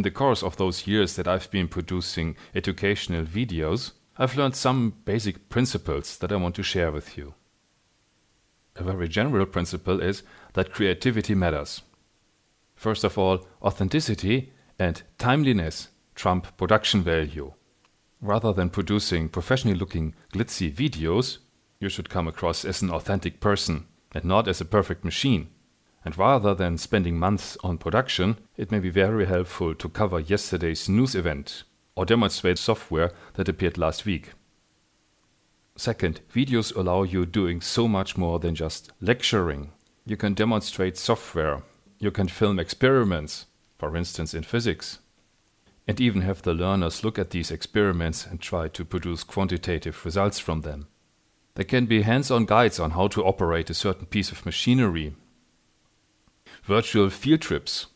In the course of those years that I've been producing educational videos, I've learned some basic principles that I want to share with you. A very general principle is that creativity matters. First of all, authenticity and timeliness trump production value. Rather than producing professionally looking glitzy videos, you should come across as an authentic person and not as a perfect machine. And rather than spending months on production, it may be very helpful to cover yesterday's news event or demonstrate software that appeared last week. Second, videos allow you doing so much more than just lecturing. You can demonstrate software, you can film experiments, for instance in physics, and even have the learners look at these experiments and try to produce quantitative results from them. There can be hands-on guides on how to operate a certain piece of machinery, virtual field trips,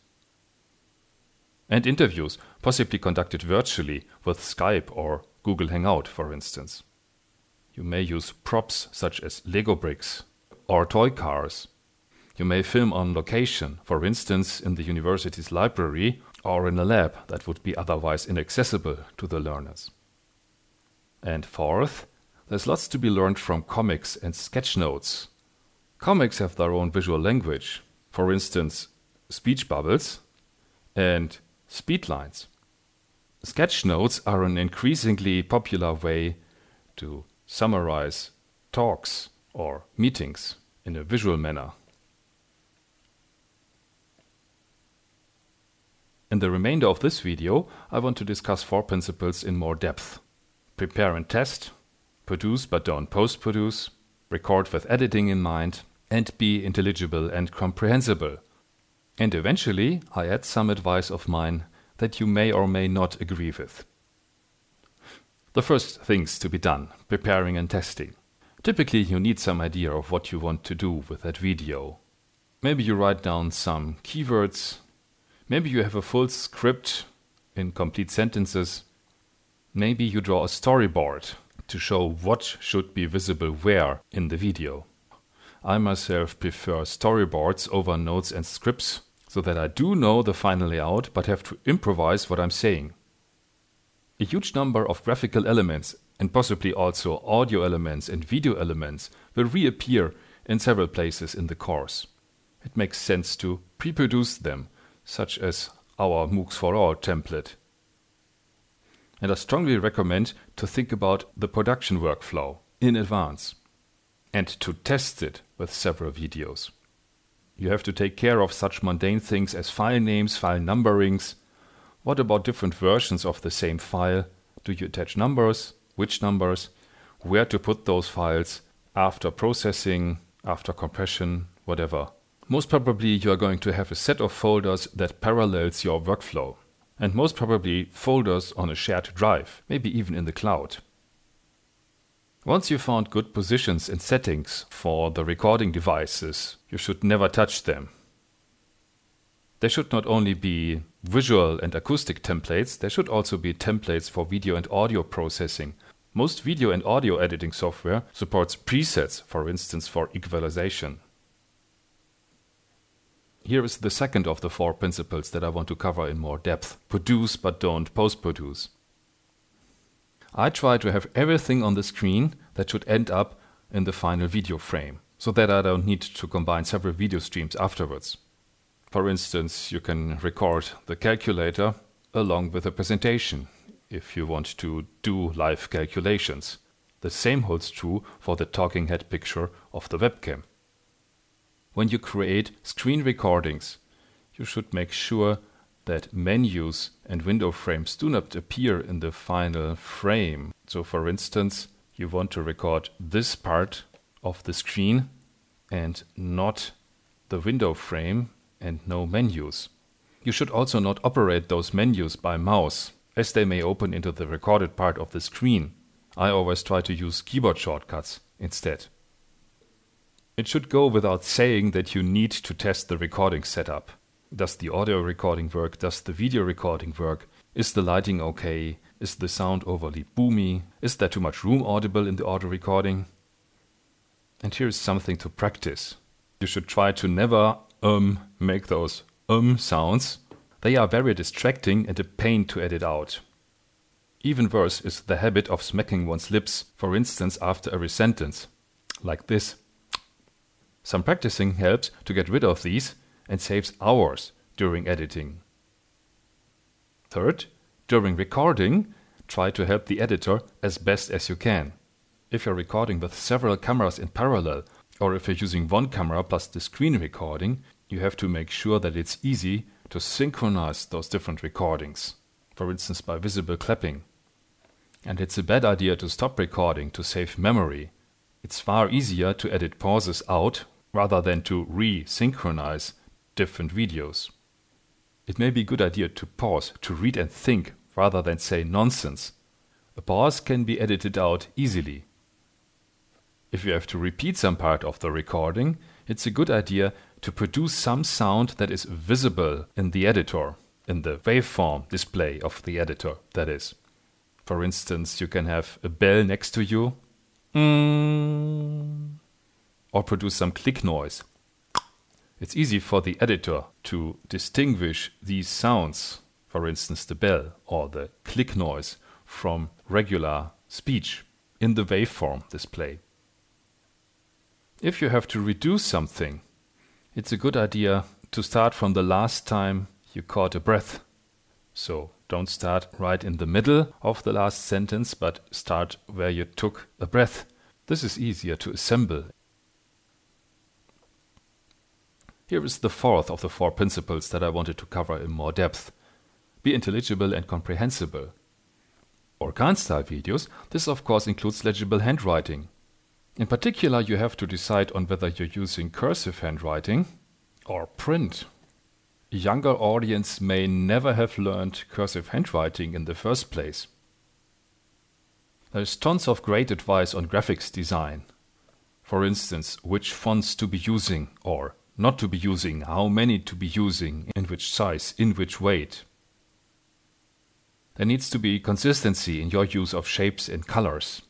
and interviews, possibly conducted virtually with Skype or Google Hangout, for instance. You may use props such as Lego bricks or toy cars. You may film on location, for instance in the university's library or in a lab that would be otherwise inaccessible to the learners. And fourth, there's lots to be learned from comics and sketch notes. Comics have their own visual language, for instance speech bubbles and speed lines. Sketch notes are an increasingly popular way to summarize talks or meetings in a visual manner. In the remainder of this video, I want to discuss 4 principles in more depth. Prepare and test, produce but don't post-produce, record with editing in mind, and be intelligible and comprehensible. And eventually, I add some advice of mine that you may or may not agree with. The first things to be done, preparing and testing. Typically, you need some idea of what you want to do with that video. Maybe you write down some keywords. Maybe you have a full script in complete sentences. Maybe you draw a storyboard to show what should be visible where in the video. I myself prefer storyboards over notes and scripts so that I do know the final layout but have to improvise what I'm saying. A huge number of graphical elements and possibly also audio elements and video elements will reappear in several places in the course. It makes sense to pre-produce them, such as our MOOCs for All template. And I strongly recommend to think about the production workflow in advance and to test it with several videos. You have to take care of such mundane things as file names, file numberings. What about different versions of the same file? Do you attach numbers? Which numbers? Where to put those files? After processing, after compression, whatever. Most probably you are going to have a set of folders that parallels your workflow. And most probably folders on a shared drive, maybe even in the cloud. Once you found good positions and settings for the recording devices, you should never touch them. There should not only be visual and acoustic templates, there should also be templates for video and audio processing. Most video and audio editing software supports presets, for instance for equalization. Here is the second of the 4 principles that I want to cover in more depth. Produce but don't post-produce. I try to have everything on the screen that should end up in the final video frame, so that I don't need to combine several video streams afterwards. For instance, you can record the calculator along with a presentation if you want to do live calculations. The same holds true for the talking head picture of the webcam. When you create screen recordings, you should make sure that menus and window frames do not appear in the final frame. So for instance, you want to record this part of the screen and not the window frame and no menus. You should also not operate those menus by mouse, as they may open into the recorded part of the screen. I always try to use keyboard shortcuts instead. It should go without saying that you need to test the recording setup. Does the audio recording work? Does the video recording work? Is the lighting okay? Is the sound overly boomy? Is there too much room audible in the audio recording? And here is something to practice. You should try to never make those sounds They are very distracting and a pain to edit out. Even worse is the habit of smacking one's lips, for instance after every sentence, like this. Some practicing helps to get rid of these and saves hours during editing. Third, during recording, try to help the editor as best as you can. If you're recording with several cameras in parallel, or if you're using one camera plus the screen recording, you have to make sure that it's easy to synchronize those different recordings, for instance by visible clapping. And it's a bad idea to stop recording to save memory. It's far easier to edit pauses out rather than to re-synchronize different videos. It may be a good idea to pause, to read and think rather than say nonsense. A pause can be edited out easily. If you have to repeat some part of the recording, it's a good idea to produce some sound that is visible in the editor, in the waveform display of the editor, that is. For instance, you can have a bell next to you, or produce some click noise. It's easy for the editor to distinguish these sounds, for instance the bell or the click noise, from regular speech in the waveform display. If you have to reduce something, it's a good idea to start from the last time you caught a breath. So don't start right in the middle of the last sentence, but start where you took a breath. This is easier to assemble. Here is the fourth of the 4 principles that I wanted to cover in more depth. Be intelligible and comprehensible. For Khan-style videos, this of course includes legible handwriting. In particular, you have to decide on whether you're using cursive handwriting or print. A younger audience may never have learned cursive handwriting in the first place. There's tons of great advice on graphics design. For instance, which fonts to be using or not to be using, how many to be using, in which size, in which weight. There needs to be consistency in your use of shapes and colors.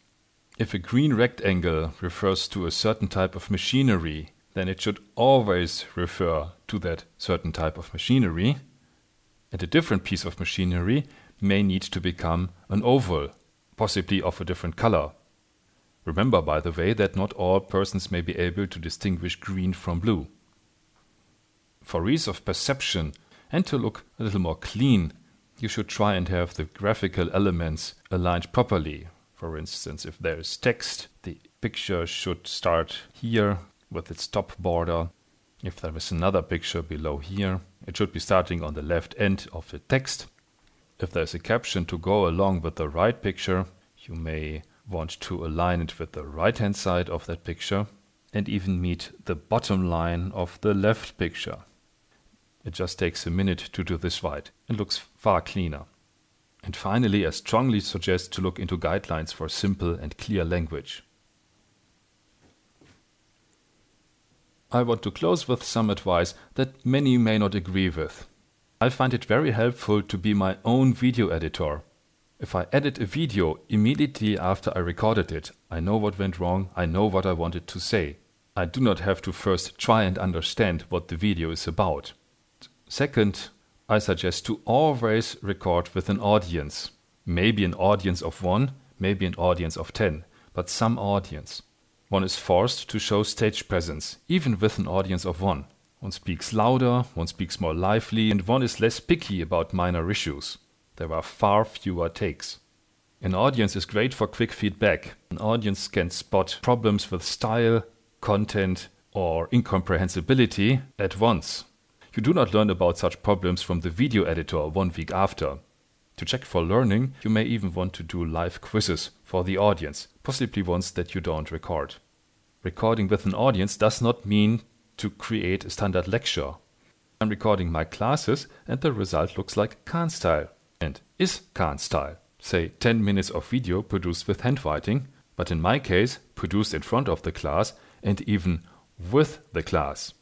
If a green rectangle refers to a certain type of machinery, then it should always refer to that certain type of machinery, and a different piece of machinery may need to become an oval, possibly of a different color. Remember, by the way, that not all persons may be able to distinguish green from blue. For ease of perception and to look a little more clean, you should try and have the graphical elements aligned properly. For instance, if there is text, the picture should start here with its top border. If there is another picture below here, it should be starting on the left end of the text. If there is a caption to go along with the right picture, you may want to align it with the right-hand side of that picture and even meet the bottom line of the left picture. It just takes a minute to do this right and looks far cleaner. And finally, I strongly suggest to look into guidelines for simple and clear language. I want to close with some advice that many may not agree with. I find it very helpful to be my own video editor. If I edit a video immediately after I recorded it, I know what went wrong, I know what I wanted to say. I do not have to first try and understand what the video is about. Second, I suggest to always record with an audience. Maybe an audience of 1, maybe an audience of 10, but some audience. One is forced to show stage presence, even with an audience of 1. One speaks louder, one speaks more lively, and one is less picky about minor issues. There are far fewer takes. An audience is great for quick feedback. An audience can spot problems with style, content, or incomprehensibility at once. You do not learn about such problems from the video editor 1 week after. To check for learning, you may even want to do live quizzes for the audience, possibly ones that you don't record. Recording with an audience does not mean to create a standard lecture. I'm recording my classes and the result looks like Khan-style and is Khan-style. Say 10 minutes of video produced with handwriting, but in my case produced in front of the class and even with the class.